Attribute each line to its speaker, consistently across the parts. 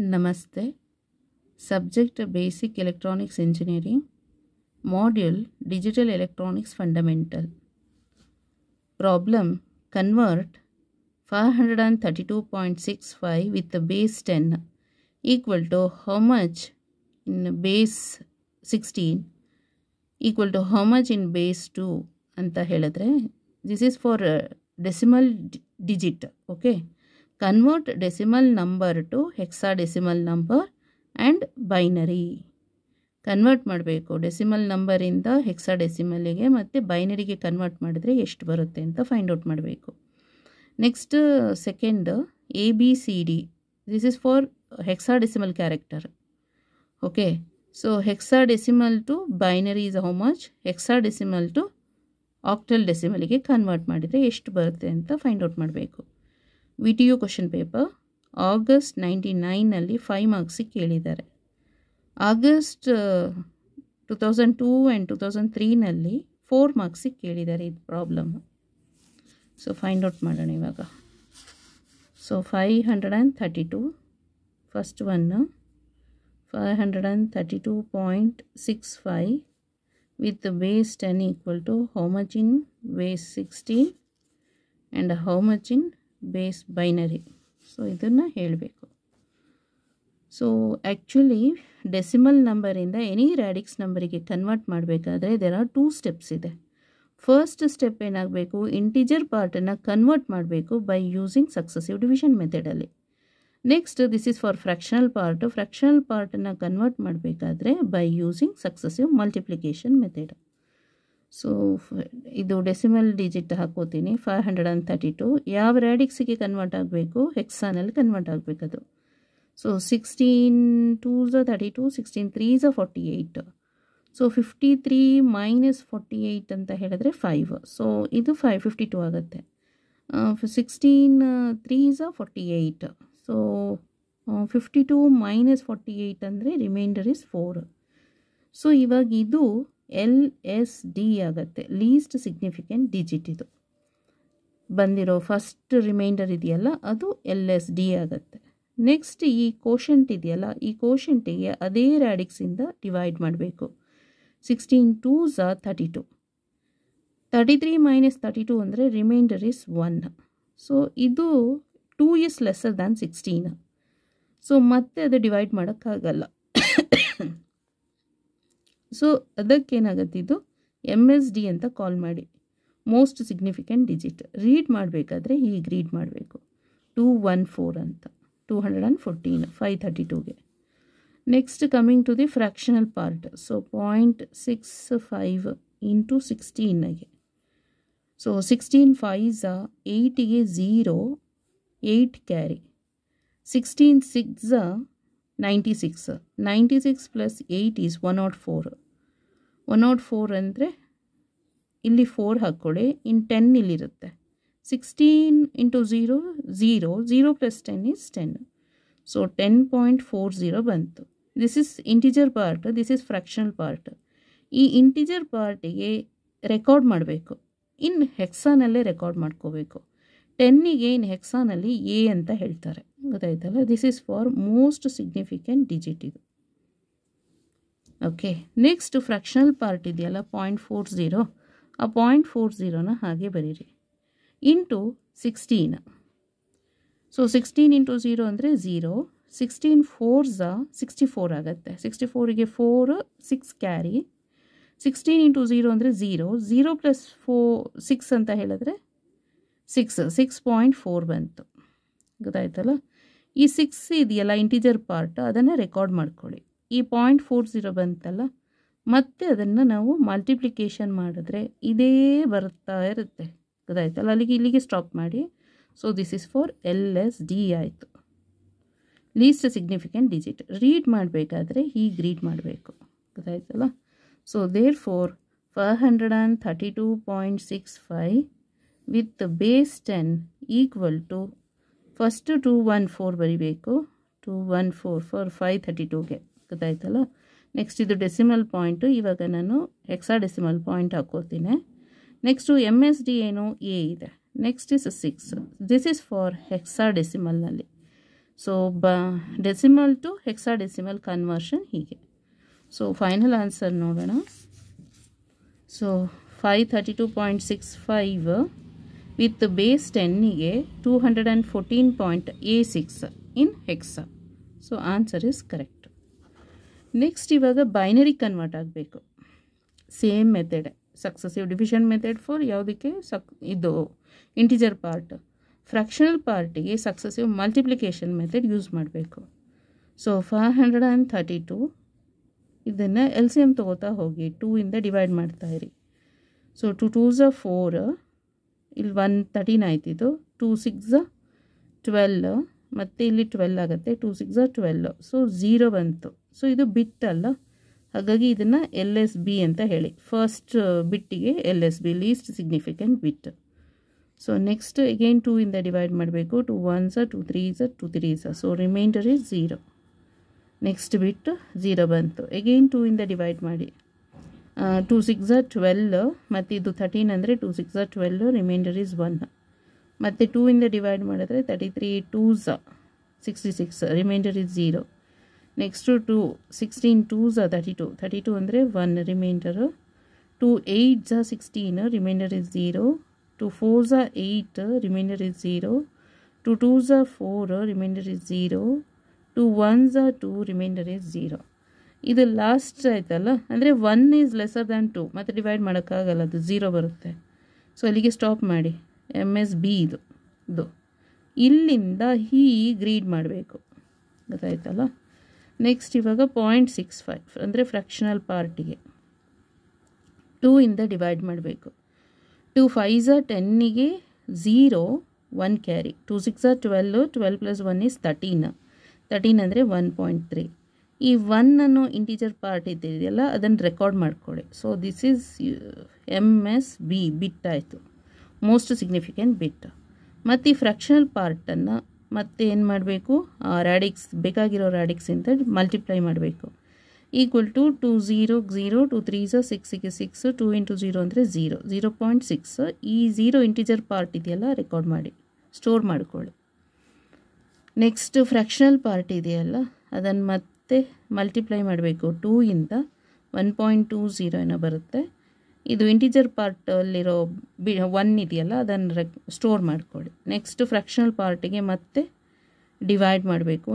Speaker 1: Namaste. Subject Basic Electronics Engineering. Module Digital Electronics Fundamental. Problem: convert 532.65 with the base 10 equal to how much in base 16 equal to how much in base 2 anta heladre. This is for decimal digit. Okay. Convert decimal number to hexadecimal number and binary. Convert ಮಾಡಬೇಕು decimal ನಂಬರಿಂದ ಹೆಕ್ಸಾಡೆಸಿಮಲ್ಗೆ ಮತ್ತು ಬೈನರಿಗೆ convert ಮಾಡಿದ್ರೆ ಎಷ್ಟು ಬರುತ್ತೆ ಅಂತ find out ಮಾಡಬೇಕು. Next second ABCD. This is for hexadecimal character. Okay, so hexadecimal to binary is how much, hexadecimal to octal ಡೆಸಿಮಲ್ಗೆ ಕನ್ವರ್ಟ್ ಮಾಡಿದರೆ ಎಷ್ಟು ಬರುತ್ತೆ ಅಂತ ಫೈಂಡ್ ಔಟ್ ಮಾಡಬೇಕು. VTU ಕ್ವಶನ್ ಪೇಪರ್ ಆಗಸ್ಟ್ 99ನಲ್ಲಿ 5 ಮಾರ್ಕ್ಸಿಗೆ ಕೇಳಿದ್ದಾರೆ. ಆಗಸ್ಟ್ 2002 ಆ್ಯಂಡ್ 2003ನಲ್ಲಿ 4 ಮಾರ್ಕ್ಸಿಗೆ ಕೇಳಿದ್ದಾರೆ ಇದು ಪ್ರಾಬ್ಲಮ್. ಸೊ ಫೈಂಡ್ ಔಟ್ ಮಾಡೋಣ ಇವಾಗ. So 532 first one 532.65 with base 10 equal to how much in base 16 and how much in base binary. So ಇದನ್ನು ಹೇಳಬೇಕು. ಸೊ ಆ್ಯಕ್ಚುಲಿ ಡೆಸಿಮಲ್ ನಂಬರಿಂದ ಎನಿ ರ್ಯಾಡಿಕ್ಸ್ ನಂಬರಿಗೆ ಕನ್ವರ್ಟ್ ಮಾಡಬೇಕಾದ್ರೆ ದೇರ್ ಆರ್ 2 ಸ್ಟೆಪ್ಸ್ ಇದೆ. First step ಏನಾಗಬೇಕು, integer ಪಾರ್ಟನ್ನು ಕನ್ವರ್ಟ್ ಮಾಡಬೇಕು by using successive division ಮೆಥಡಲ್ಲಿ. Next this is for fractional part. Fractional ಪಾರ್ಟನ್ನು ಕನ್ವರ್ಟ್ ಮಾಡಬೇಕಾದ್ರೆ by using successive multiplication method. So ಇದು ಡೆಸಿಮಲ್ ಡಿಜಿಟ್ ಹಾಕೋತೀನಿ 532. ಯಾವ ರ್ಯಾಡಿಕ್ಸಿಗೆ ಕನ್ವರ್ಟ್ ಆಗಬೇಕು, ಹೆಕ್ಸಾನಲ್ಲಿ ಕನ್ವರ್ಟ್ ಆಗಬೇಕದು. So 16 2s are 32, 16 3s are 48. So 53 - 48 ಅಂತ ಹೇಳಿದ್ರೆ 5. ಸೊ ಇದು 552 ಆಗುತ್ತೆ. 16 3s are 48. ಸೊ 52 - 48 ಅಂದರೆ ರಿಮೈಂಡರ್ ಇಸ್ 4. ಸೊ ಇವಾಗ ಇದು LSD ಆಗುತ್ತೆ, ಲೀಸ್ಟ್ ಸಿಗ್ನಿಫಿಕೆಂಟ್ ಡಿಜಿಟ್. ಇದು ಬಂದಿರೋ ಫಸ್ಟ್ ರಿಮೈಂಡರ್ ಇದೆಯಲ್ಲ ಅದು LSD ಆಗುತ್ತೆ. ನೆಕ್ಸ್ಟ್ ಈ ಕೋಶಂಟ್ ಇದೆಯಲ್ಲ, ಈ ಕೋಶಂಟಿಗೆ ಅದೇ ರ್ಯಾಡಿಕ್ಸಿಂದ ಡಿವೈಡ್ ಮಾಡಬೇಕು. 16 2s are 32. 33 - 32 ಅಂದರೆ ರಿಮೈಂಡರ್ ಇಸ್ 1. ಸೊ ಇದು 2 is lesser than 16. ಸೊ ಮತ್ತೆ ಅದು ಡಿವೈಡ್ ಮಾಡೋಕ್ಕಾಗಲ್ಲ. ಸೊ ಅದಕ್ಕೇನಾಗುತ್ತೆ, ಇದು MSD ಅಂತ ಕಾಲ್ ಮಾಡಿ, ಮೋಸ್ಟ್ ಸಿಗ್ನಿಫಿಕೆಂಟ್ ಡಿಜಿಟ್. ರೀಡ್ ಮಾಡಬೇಕಾದ್ರೆ ಹೀಗೆ ರೀಡ್ ಮಾಡಬೇಕು, 214 ಅಂತ, 214 532ಗೆ. Next coming to the fractional part. So 0.65 into 16ಗೆ. ಸೊ 16 5s 8ಗೆ 0, 8 ಕ್ಯಾರಿ. 16 6s 96. 96 plus 8 is 104. 104 ಅಂದರೆ ಇಲ್ಲಿ 4 ಹಾಕ್ಕೊಳ್ಳಿ, ಇನ್ 10 ಇಲ್ಲಿರುತ್ತೆ. 16 ಇಂಟು 0 0, 0 ಪ್ಲಸ್ 10 ಈಸ್ 10. ಸೊ 10.40 ಬಂತು. This is integer part, this is fractional part. ಈ ಇಂಟಿಜರ್ ಪಾರ್ಟಿಗೆ ರೆಕಾರ್ಡ್ ಮಾಡಬೇಕು, ಇನ್ ಹೆಕ್ಸಾನಲ್ಲೇ ರೆಕಾರ್ಡ್ ಮಾಡ್ಕೋಬೇಕು. 10ಗೆ ಇನ್ ಹೆಕ್ಸಾನಲ್ಲಿ A ಅಂತ ಹೇಳ್ತಾರೆ, ಗೊತ್ತಾಯ್ತಲ್ಲ. This is for most significant digit ಇದು. ಓಕೆ, ನೆಕ್ಸ್ಟ್ ಫ್ರ್ಯಾಕ್ಷನಲ್ ಪಾರ್ಟ್ ಇದೆಯಲ್ಲ 0.40, ಆ 0.40ನ ಹಾಗೆ ಬರೀರಿ ಇಂಟು 16. ಸೊ 16 ಇಂಟು 0 ಅಂದರೆ 0. 16 4s 64 ಆಗುತ್ತೆ. 64ಗೆ 4 6 ಕ್ಯಾರಿ. 16 ಇಂಟು 0 ಅಂದರೆ 0, 0 ಪ್ಲಸ್ 6 ಅಂತ ಹೇಳಿದ್ರೆ 6.4 ಬಂತು, ಗೊತ್ತಾಯ್ತಲ್ಲ. ಈ 6 ಇದೆಯಲ್ಲ ಇಂಟಿಜರ್ ಪಾರ್ಟ್, ಅದನ್ನು ರೆಕಾರ್ಡ್ ಮಾಡ್ಕೊಳ್ಳಿ. ಈ 0.40 ಬಂತಲ್ಲ, ಮತ್ತೆ ಅದನ್ನು ನಾವು ಮಲ್ಟಿಪ್ಲಿಕೇಶನ್ ಮಾಡಿದ್ರೆ ಇದೇ ಬರ್ತಾ ಇರುತ್ತೆ, ಗೊತ್ತಾಯ್ತಲ್ಲ. ಇಲ್ಲಿಗೆ ಸ್ಟಾಪ್ ಮಾಡಿ. So this is for LSD ಆಯಿತು, ಲೀಸ್ಟ್ ಸಿಗ್ನಿಫಿಕೆಂಟ್ ಡಿಜಿಟ್. ರೀಡ್ ಮಾಡಬೇಕಾದ್ರೆ ಹೀಗೆ ರೀಡ್ ಮಾಡಬೇಕು, ಗೊತ್ತಾಯ್ತಲ್ಲ. So therefore 532.65 with base 10 equal to first 214 ಬರಿಬೇಕು, 214 ಫಾರ್ 532ಗೆ, ಗೊತ್ತಾಯ್ತಲ್ಲ. ನೆಕ್ಸ್ಟ್ ಇದು ಡೆಸಿಮಲ್ ಪಾಯಿಂಟು, ಇವಾಗ ನಾನು ಹೆಕ್ಸಾಡೆಸಿಮಲ್ ಪಾಯಿಂಟ್ ಹಾಕೋತೀನಿ. ನೆಕ್ಸ್ಟು MSD ಏನು A ಇದೆ. Next is 6. This is for ಹೆಕ್ಸಾಡೆಸಿಮಲ್ನಲ್ಲಿ. So decimal to hexadecimal conversion ಹೀಗೆ. ಸೊ ಫೈನಲ್ ಆನ್ಸರ್ ನೋಡೋಣ. ಸೊ 532.65 ವಿತ್ ಬೇಸ್ 10ಗೆ 214.A6 in hexa. So answer is correct. Next ಇವಾಗ ಬೈನರಿ ಕನ್ವರ್ಟ್ ಆಗಬೇಕು. Same method, successive division method for ಯಾವುದಕ್ಕೆ ಇದು integer part. Fractional ಪಾರ್ಟಿಗೆ successive multiplication method use ಮಾಡಬೇಕು. So 532 ಇದನ್ನು ಎಲ್ ಸಿ ಎಮ್ ತೊಗೋತಾ ಹೋಗಿ 2 ಇಂದ ಡಿವೈಡ್ ಮಾಡ್ತಾಯಿರಿ. ಸೊ 2 2s 4, ಇಲ್ಲಿ 113 ಆಯ್ತಿದ್ದು, 2 6 12 ಮತ್ತು ಇಲ್ಲಿ 12 ಆಗುತ್ತೆ, 2 6 12. ಸೊ 0 ಬಂತು. ಸೊ ಇದು ಬಿಟ್ ಅಲ್ಲ, ಹಾಗಾಗಿ ಇದನ್ನು ಎಲ್ ಎಸ್ ಬಿ ಅಂತ ಹೇಳಿ. ಫಸ್ಟ್ ಬಿಟ್ಟಿಗೆ L S B, least significant bit. So next again 2 ಇಂದ ಡಿವೈಡ್ ಮಾಡಬೇಕು. 2 1s 2 3s 2 3s. So remainder is 0. Next bit 0 ಬಂತು. ಅಗೈನ್ 2 ಇಂದ ಡಿವೈಡ್ ಮಾಡಿ. 2 6 12 ಮತ್ತು ಇದು 13 ಅಂದರೆ 2 6 12, ರಿಮೈಂಡರ್ ಇಸ್ 1. ಮತ್ತು 2 ಇಂದ ಡಿವೈಡ್ ಮಾಡಿದ್ರೆ 33 2s 66, reminder is 0. Next 16 2s 32 ಅಂದರೆ 1, reminder. 2 8s 16, reminder is 0. 2 4s 8, reminder is 0. 2 2s 4, reminder is 0. 2 1s 2, reminder is 0. ಇದು ಲಾಸ್ಟ್ ಆಯ್ತಲ್ಲ, ಅಂದರೆ 1 ಈಸ್ ಲೆಸರ್ ದ್ಯಾನ್ 2, ಮತ್ತು ಡಿವೈಡ್ ಮಾಡೋಕ್ಕಾಗಲ್ಲ, ಅದು 0 ಬರುತ್ತೆ. ಸೊ ಅಲ್ಲಿಗೆ ಸ್ಟಾಪ್ ಮಾಡಿ. ಎಮ್ ಎಸ್ ಬಿ ಇದು ಇಲ್ಲಿಂದ ಹೀಗೆ ರೀಡ್ ಮಾಡಬೇಕು, ಗೊತ್ತಾಯ್ತಲ್ಲ. ನೆಕ್ಸ್ಟ್ ಇವಾಗ 0.65 ಅಂದರೆ ಫ್ರ್ಯಾಕ್ಷನಲ್ ಪಾರ್ಟಿಗೆ 2 ಇಂದ ಡಿವೈಡ್ ಮಾಡಬೇಕು. 2 5s 10ಗೆ 0 1 ಕ್ಯಾರಿ. 2 6 12, 12 + 1 is 13 ಅಂದರೆ 1.3. ಈ 1 ಅನ್ನು ಇಂಟೀಜರ್ ಪಾರ್ಟ್ ಇದೆಯಲ್ಲ ಅದನ್ನು ರೆಕಾರ್ಡ್ ಮಾಡ್ಕೊಳ್ಳಿ. So this is M S B bit ಆಯಿತು, ಮೋಸ್ಟ್ ಸಿಗ್ನಿಫಿಕೆಂಟ್ ಬಿಟ್. ಮತ್ತು ಈ ಫ್ರ್ಯಾಕ್ಷನಲ್ ಪಾರ್ಟನ್ನು ಮತ್ತೆ ಏನು ಮಾಡಬೇಕು, ರ್ಯಾಡಿಕ್ಸ್ ಬೇಕಾಗಿರೋ ರ್ಯಾಡಿಕ್ಸಿಂದ ಮಲ್ಟಿಪ್ಲೈ ಮಾಡಬೇಕು. ಈಕ್ವಲ್ ಟು 2 0 0, 2 3s 6 6, 2 × 0 ಅಂದರೆ 0, 0.6. ಈ 0 ಇಂಟಿಜರ್ ಪಾರ್ಟ್ ಇದೆಯಲ್ಲ ರೆಕಾರ್ಡ್ ಮಾಡಿ, ಸ್ಟೋರ್ ಮಾಡ್ಕೊಳ್ಳಿ. ನೆಕ್ಸ್ಟ್ ಫ್ರ್ಯಾಕ್ಷನಲ್ ಪಾರ್ಟ್ ಇದೆಯಲ್ಲ ಅದನ್ನು ಮತ್ತೆ ಮಲ್ಟಿಪ್ಲೈ ಮಾಡಬೇಕು. 2 ಇಂದ 1.20 ಏನೋ ಬರುತ್ತೆ. ಇದು ಇಂಟಿಜರ್ ಪಾರ್ಟಲ್ಲಿರೋ 1 ಇದೆಯಲ್ಲ ಅದನ್ನು ಸ್ಟೋರ್ ಮಾಡ್ಕೊಳ್ಳಿ. ನೆಕ್ಸ್ಟ್ ಫ್ರ್ಯಾಕ್ಷನಲ್ ಪಾರ್ಟಿಗೆ ಮತ್ತೆ ಡಿವೈಡ್ ಮಾಡಬೇಕು,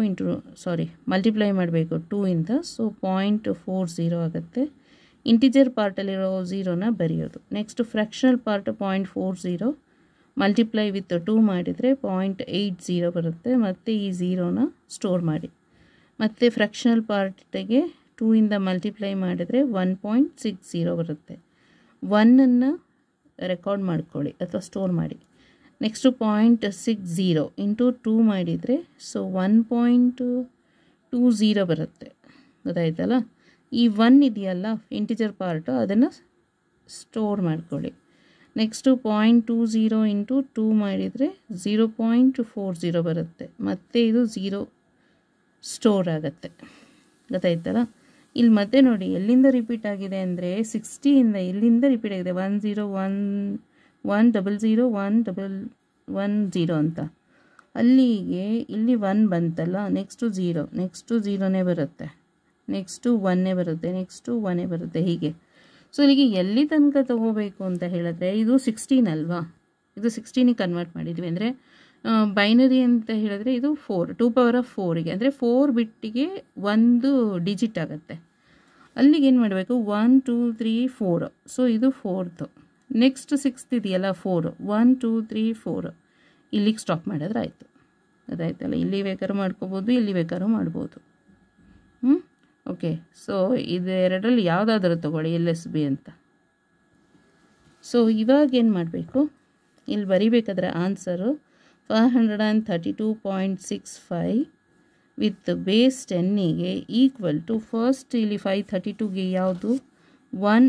Speaker 1: ಮಲ್ಟಿಪ್ಲೈ ಮಾಡಬೇಕು 2 ಇಂದ. ಸೊ 0.40 ಆಗುತ್ತೆ. ಇಂಟಿಜರ್ ಪಾರ್ಟಲ್ಲಿರೋ 0ನ ಬರೆಯೋದು. Next fractional part 0.40 multiply with 2 ಮಾಡಿದರೆ 0.80 ಬರುತ್ತೆ. ಮತ್ತು ಈ 0ನ ಸ್ಟೋರ್ ಮಾಡಿ. ಮತ್ತು ಫ್ರ್ಯಾಕ್ಷನಲ್ ಪಾರ್ಟಿಗೆ 2 ಇಂದ ಮಲ್ಟಿಪ್ಲೈ ಮಾಡಿದರೆ 1.60 ಬರುತ್ತೆ. 1ಅನ್ನು ರೆಕಾರ್ಡ್ ಮಾಡ್ಕೊಳ್ಳಿ ಅಥವಾ ಸ್ಟೋರ್ ಮಾಡಿ. ನೆಕ್ಸ್ಟು 0.60 ಇಂಟು 2 ಮಾಡಿದರೆ ಸೊ 1.20 ಬರುತ್ತೆ, ಗೊತ್ತಾಯ್ತಲ್ಲ. ಈ 1 ಇದೆಯಲ್ಲ ಇಂಟಿಜರ್ ಪಾರ್ಟು ಅದನ್ನು ಸ್ಟೋರ್ ಮಾಡ್ಕೊಳ್ಳಿ. ನೆಕ್ಸ್ಟು 0.20 ಇಂಟು 2 ಮಾಡಿದರೆ 0.40 ಬರುತ್ತೆ. ಮತ್ತು ಇದು 0 ಸ್ಟೋರ್ ಆಗುತ್ತೆ, ಗೊತ್ತಾಯ್ತಲ್ಲ. ಇಲ್ಲಿ ಮತ್ತೆ ನೋಡಿ ಎಲ್ಲಿಂದ ರಿಪೀಟ್ ಆಗಿದೆ ಅಂದರೆ 60ಇಂದ ಇಲ್ಲಿಂದ ರಿಪೀಟ್ ಆಗಿದೆ. 1 0 1 1 0 0 1 1 0 ಅಂತ. ಅಲ್ಲಿಗೆ ಇಲ್ಲಿ 1 ಬಂತಲ್ಲ, ನೆಕ್ಸ್ಟು 0, ನೆಕ್ಸ್ಟು 0ನೇ ಬರುತ್ತೆ, ನೆಕ್ಸ್ಟು 1ನೇ ಬರುತ್ತೆ, ನೆಕ್ಸ್ಟು 1ನೇ ಬರುತ್ತೆ, ಹೀಗೆ. ಸೊ ಇಲ್ಲಿಗೆ ಎಲ್ಲಿ ತನಕ ತೊಗೋಬೇಕು ಅಂತ ಹೇಳಿದ್ರೆ ಇದು 16 ಅಲ್ವಾ, ಇದು 16ಗೆ ಕನ್ವರ್ಟ್ ಮಾಡಿದ್ವಿ. ಅಂದರೆ ಬೈನರಿ ಅಂತ ಹೇಳಿದ್ರೆ ಇದು 4 2^4ಗೆ ಅಂದರೆ 4 ಬಿಟ್ಟಿಗೆ 1 ಡಿಜಿಟ್ ಆಗುತ್ತೆ. ಅಲ್ಲಿಗೆ ಏನು ಮಾಡಬೇಕು, 1 2 3 4. ಸೊ ಇದು 4th. ನೆಕ್ಸ್ಟ್ 6th ಇದೆಯಲ್ಲ 4, 1 2 3 4 ಇಲ್ಲಿಗೆ ಸ್ಟಾಪ್ ಮಾಡಿದ್ರೆ ಆಯಿತು, ಅದಾಯ್ತಲ್ಲ. ಇಲ್ಲಿ ಬೇಕಾದ್ರೂ ಮಾಡ್ಕೋಬೋದು, ಇಲ್ಲಿ ಬೇಕಾದ್ರೂ ಮಾಡ್ಬೋದು. ಓಕೆ. ಸೊ ಇದೆರಡರಲ್ಲಿ ಯಾವುದಾದ್ರೂ ತೊಗೊಳ್ಳಿ LSB ಅಂತ. ಸೊ ಇವಾಗ ಏನು ಮಾಡಬೇಕು, ಇಲ್ಲಿ ಬರಿಬೇಕಾದ್ರೆ ಆನ್ಸರು 532.65 ವಿತ್ ಬೇಸ್ 10ಗೆ ಈಕ್ವಲ್ ಟು ಫಸ್ಟ್ ಇಲ್ಲಿ 532ಗೆ ಯಾವುದು 1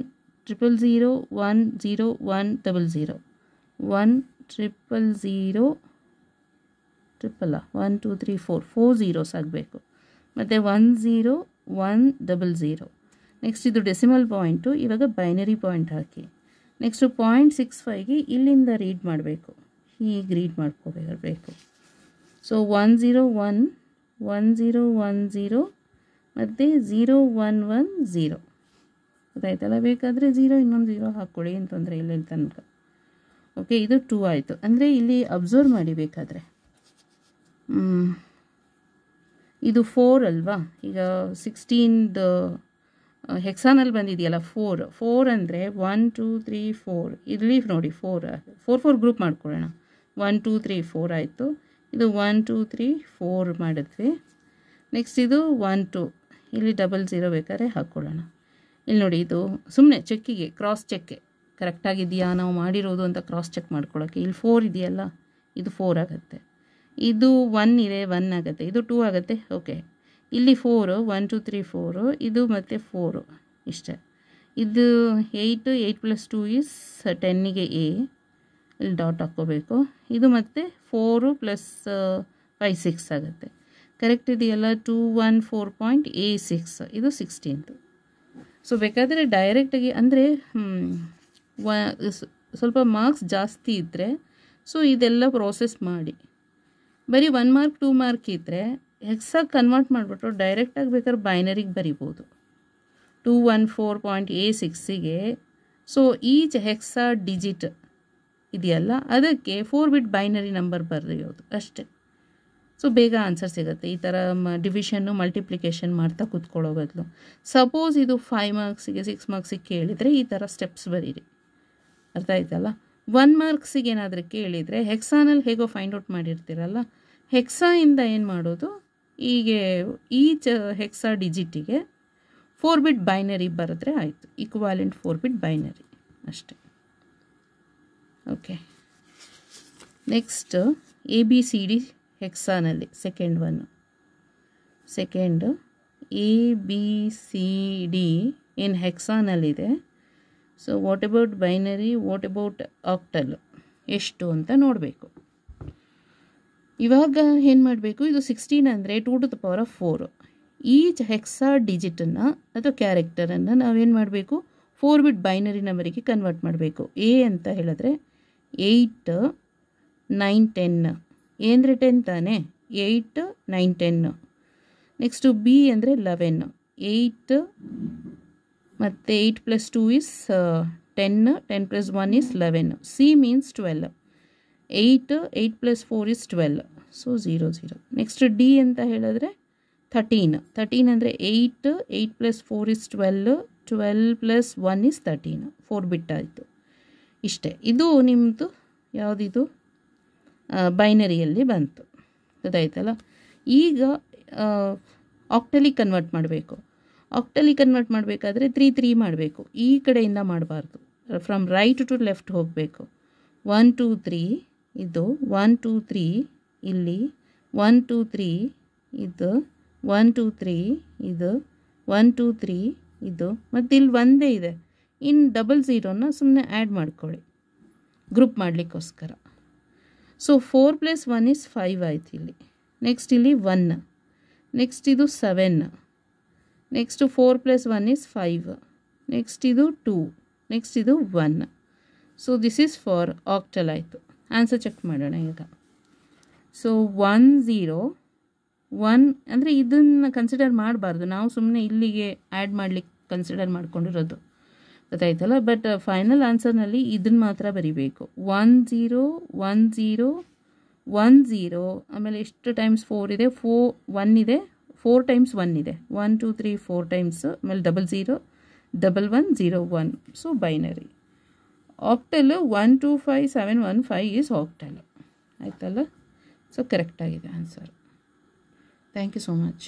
Speaker 1: 000 1 0 1 0 1 000 1 2 3 4 zeros ಆಗಬೇಕು. ಮತ್ತು 1 0 1 0 ನೆಕ್ಸ್ಟ್ ಇದು ಡೆಸಿಮಲ್ ಪಾಯಿಂಟು. ಇವಾಗ ಬೈನರಿ ಪಾಯಿಂಟ್ ಹಾಕಿ. ನೆಕ್ಸ್ಟು 0.65ಗೆ ಇಲ್ಲಿಂದ ರೀಡ್ ಮಾಡಬೇಕು, ಹೀಗೆ ರೀಡ್ ಮಾಡ್ಕೋಬೇಕು. ಸೊ 1 0 1 1010 ಮತ್ತು 0110 ಗೊತ್ತಾಯ್ತಲ್ಲ. ಬೇಕಾದರೆ 0 ಇನ್ನೊಂದು 0 ಹಾಕ್ಕೊಳ್ಳಿ, ಏನು ತೊಂದರೆ ಇಲ್ಲ ಇಲ್ಲಿ ತನಕ. ಓಕೆ, ಇದು 2 ಆಯಿತು. ಅಂದರೆ ಇಲ್ಲಿ ಅಬ್ಸರ್ವ್ ಮಾಡಿ ಬೇಕಾದರೆ ಇದು 4 ಅಲ್ವಾ. ಈಗ 16ದು ಹೆಕ್ಸಾನಲ್ಲಿ ಬಂದಿದೆಯಲ್ಲ 4 ಅಂದರೆ 1 2 3 4 ಇಲ್ಲಿ ನೋಡಿ 4 ಗ್ರೂಪ್ ಮಾಡ್ಕೊಳ್ಳೋಣ. 1 2 3 4 ಆಯಿತು. ಇದು 1 2 3 4 ಮಾಡಿದ್ವಿ. ನೆಕ್ಸ್ಟ್ ಇದು 1 2 ಇಲ್ಲಿ 00 ಬೇಕಾದ್ರೆ ಹಾಕ್ಕೊಳ್ಳೋಣ. ಇಲ್ಲಿ ನೋಡಿ, ಇದು ಸುಮ್ಮನೆ ಚೆಕ್ಕಿಗೆ, ಕ್ರಾಸ್ ಚೆಕ್ಕೆ ಕರೆಕ್ಟಾಗಿದೆಯಾ ನಾವು ಮಾಡಿರೋದು ಅಂತ ಕ್ರಾಸ್ ಚೆಕ್ ಮಾಡ್ಕೊಳ್ಳೋಕ್ಕೆ. ಇಲ್ಲಿ 4 ಇದೆಯಲ್ಲ, ಇದು 4 ಆಗುತ್ತೆ. ಇದು 1 ಇದೆ, 1 ಆಗುತ್ತೆ. ಇದು 2 ಆಗುತ್ತೆ. ಓಕೆ, ಇಲ್ಲಿ 4 1 2 3 4 ಇದು ಮತ್ತು 4 ಇಷ್ಟೇ. ಇದು 8 + 2 ಈಸ್ 10ಗೆ ಎ, ಇಲ್ಲಿ ಡಾಟ್ ಹಾಕ್ಕೋಬೇಕು. ಇದು ಮತ್ತು 4 + 5 6 ಆಗುತ್ತೆ. ಕರೆಕ್ಟ್ ಇದೆಯಲ್ಲ. 214.A6 ಇದು 16th. ಸೊ ಬೇಕಾದರೆ ಡೈರೆಕ್ಟಾಗಿ ಅಂದರೆ ಸ್ವಲ್ಪ ಮಾರ್ಕ್ಸ್ ಜಾಸ್ತಿ ಇದ್ದರೆ ಸೊ ಇದೆಲ್ಲ ಪ್ರೋಸೆಸ್ ಮಾಡಿ. ಬರೀ 1 ಮಾರ್ಕ್ 2 ಮಾರ್ಕ್ ಇದ್ದರೆ ಹೆಕ್ಸಾಗಿ ಕನ್ವರ್ಟ್ ಮಾಡಿಬಿಟ್ಟು ಡೈರೆಕ್ಟಾಗಿ ಬೇಕಾದ್ರೆ ಬೈನರಿಗೆ ಬರಿಬೋದು. 214.A6ಗೆ ಸೊ ಈಚ್ ಹೆಕ್ಸಾ ಡಿಜಿಟ್ ಇದೆಯಲ್ಲ ಅದಕ್ಕೆ 4 ಬಿಟ್ ಬೈನರಿ ನಂಬರ್ ಬರೆಯೋದು ಅಷ್ಟೇ. ಸೊ ಬೇಗ ಆನ್ಸರ್ ಸಿಗುತ್ತೆ. ಈ ಥರ ಡಿವಿಷನ್ನು ಮಲ್ಟಿಪ್ಲಿಕೇಶನ್ ಮಾಡ್ತಾ ಕೂತ್ಕೊಳ್ಳೋ ಬದಲು. ಸಪೋಸ್ ಇದು 5 ಮಾರ್ಕ್ಸಿಗೆ 6 ಮಾರ್ಕ್ಸಿಗೆ ಕೇಳಿದರೆ ಈ ಥರ ಸ್ಟೆಪ್ಸ್ ಬರೀರಿ. ಅರ್ಥ ಆಯ್ತಲ್ಲ. 1 ಮಾರ್ಕ್ಸಿಗೆ ಏನಾದರೂ ಕೇಳಿದರೆ ಹೆಕ್ಸಾನಲ್ಲಿ ಹೇಗೋ ಫೈಂಡ್ ಔಟ್ ಮಾಡಿರ್ತೀರಲ್ಲ, ಹೆಕ್ಸಾಯಿಂದ ಏನು ಮಾಡೋದು, ಹೀಗೆ ಈಚ್ ಹೆಕ್ಸಾ ಡಿಜಿಟಿಗೆ 4 ಬಿಟ್ ಬೈನರಿ ಬರೆದ್ರೆ ಆಯಿತು. ಈಕ್ವಾಲೆಂಟ್ 4 ಬಿಟ್ ಬೈನರಿ ಅಷ್ಟೇ. ಓಕೆ, ನೆಕ್ಸ್ಟ್ ABCD ಹೆಕ್ಸಾನಲ್ಲಿ ಸೆಕೆಂಡ್ ABCD ಏನು ಹೆಕ್ಸಾನಲ್ಲಿದೆ. So what about binary, what about octal ಎಷ್ಟು ಅಂತ ನೋಡಬೇಕು. ಇವಾಗ ಏನು ಮಾಡಬೇಕು, ಇದು 16 ಅಂದರೆ 2 to the power of 4. Each hexa ಡಿಜಿಟನ್ನು ಅಥವಾ ಕ್ಯಾರೆಕ್ಟರನ್ನು ನಾವೇನು ಮಾಡಬೇಕು, 4 ಬಿಟ್ ಬೈನರಿ ನಂಬರಿಗೆ ಕನ್ವರ್ಟ್ ಮಾಡಬೇಕು. A ಅಂತ ಹೇಳಿದ್ರೆ 8 9 10 ಏನಂದರೆ 10 ತಾನೇ, 8 9 10. ನೆಕ್ಸ್ಟು B ಅಂದರೆ 11, 8 ಮತ್ತು 8 + 2 is 10, 10 + 1 is 11. C means 12, 8 + 4 is 12, so 0 0. Next D ಅಂತ ಹೇಳಿದ್ರೆ 13 ಅಂದರೆ 8 + 4 ಈಸ್ 12, 12 + 1 ಈಸ್ 13, 4 ಬಿಟ್ ಆಯಿತು. ಇಷ್ಟೇ. ಇದು ನಿಮ್ಮದು ಯಾವುದಿದು ಬೈನರಿಯಲ್ಲಿ ಬಂತು. ಗೊತ್ತಾಯ್ತಲ್ಲ. ಈಗ ಆಕ್ಟಲಿಗೆ ಕನ್ವರ್ಟ್ ಮಾಡಬೇಕು. ಆಕ್ಟಲಿಗೆ ಕನ್ವರ್ಟ್ ಮಾಡಬೇಕಾದ್ರೆ 3 3 ಮಾಡಬೇಕು. ಈ ಕಡೆಯಿಂದ ಮಾಡಬಾರ್ದು, ಫ್ರಮ್ ರೈಟ್ ಟು ಲೆಫ್ಟ್ ಹೋಗಬೇಕು. 1 2 3 ಇದು 1 2 3 ಇಲ್ಲಿ 1 2 3 ಇದು 1 2 3 ಇದು 1 2 3 ಇದು ಮತ್ತು ಇಲ್ಲಿ ಒಂದೇ ಇದೆ. ಇನ್ನು 00ನ ಸುಮ್ಮನೆ ಆ್ಯಡ್ ಮಾಡ್ಕೊಳ್ಳಿ ಗ್ರೂಪ್ ಮಾಡಲಿಕ್ಕೋಸ್ಕರ. ಸೊ 4 + 1 ಈಸ್ 5 ಆಯ್ತು ಇಲ್ಲಿ. ನೆಕ್ಸ್ಟ್ ಇಲ್ಲಿ 1, ನೆಕ್ಸ್ಟ್ ಇದು 7, ನೆಕ್ಸ್ಟ್ 4 + 1 ಈಸ್ 5, ನೆಕ್ಸ್ಟ್ ಇದು 2, ನೆಕ್ಸ್ಟ್ ಇದು 1. So this is for octal ಆಯಿತು. ಆನ್ಸರ್ ಚೆಕ್ ಮಾಡೋಣ ಈಗ. ಸೊ 1 0 1 ಅಂದರೆ ಇದನ್ನು ಕನ್ಸಿಡರ್ ಮಾಡಬಾರ್ದು, ನಾವು ಸುಮ್ಮನೆ ಇಲ್ಲಿಗೆ ಆ್ಯಡ್ ಮಾಡಲಿಕ್ಕೆ ಕನ್ಸಿಡರ್ ಮಾಡ್ಕೊಂಡಿರೋದು. ಗೊತ್ತಾಯ್ತಲ್ಲ. ಬಟ್ ಫೈನಲ್ ಆನ್ಸರ್ನಲ್ಲಿ ಇದನ್ನು ಮಾತ್ರ ಬರಿಬೇಕು. 1 0 1 0 1 0 ಆಮೇಲೆ ಎಷ್ಟು ಟೈಮ್ಸ್ 4 ಇದೆ, 1 ಇದೆ, 4 ಟೈಮ್ಸ್ 1 ಇದೆ, 1 2 3 4 ಟೈಮ್ಸ್, ಆಮೇಲೆ 00 11 0 1. So binary octal 1 2 5 7 1 5 is octal ಆಯ್ತಲ್ಲ. ಸೊ ಕರೆಕ್ಟಾಗಿದೆ answer. Thank you so much.